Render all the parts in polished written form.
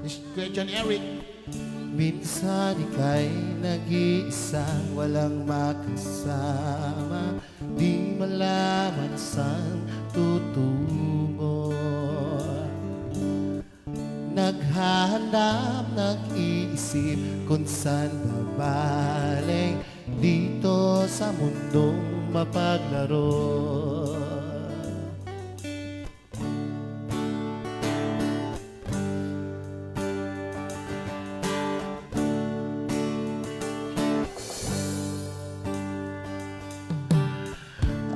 Kuya John Eric. Minsan ika'y nag-iisa, walang makasama, di malaman saan tutungo. Naghahanap, nag-iisip kung saan babaling dito sa mundong mapaglaro.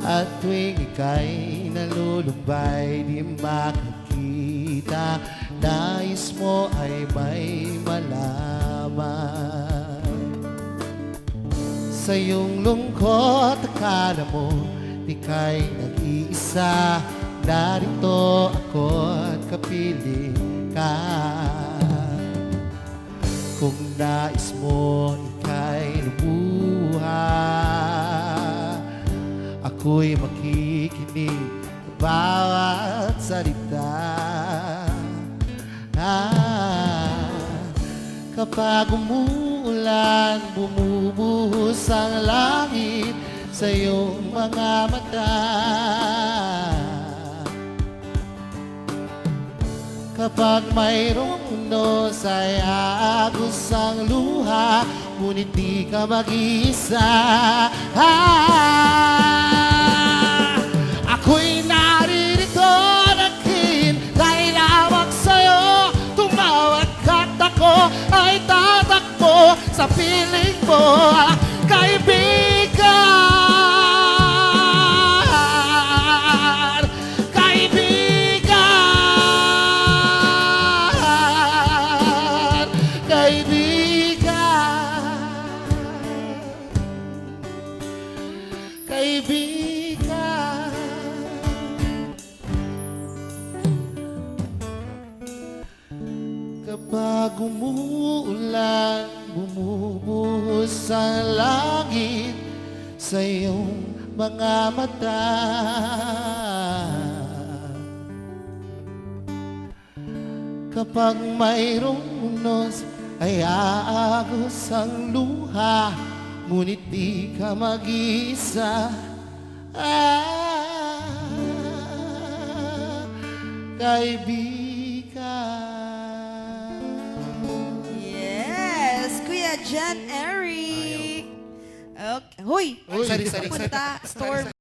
At tuwing ika'y nalulumbay, di makikita, nais mo ay may malaman. Sa iyong lungkot, akala mo, di ka'y nag-iisa, narito ako at kapiling ka. Kung nais mo, ika'y lumuha, ako'y makikinig bawat salita. Kapag umuulan, bumubuhos ang langit sa iyong mga mata. Kapag mayroong unos ay aagos ang luha, ngunit di ka mag-isa. Ako'y naririto, naghihintay lamang sa'yo. Tumawag ka't ako ay tatakbo sa piling mo, kaibigan. Kaibigan, kaibigan, kaibigan. Kapag umuulan, bumubuhos ang langit sa iyong mga mata. Kapag mayroong unos ay aagos ang luha, ngunit di ka mag-isa. Kaibigan. Yes, Kuya John Eric. Okay. Hoy! Sorry. Punta, storm.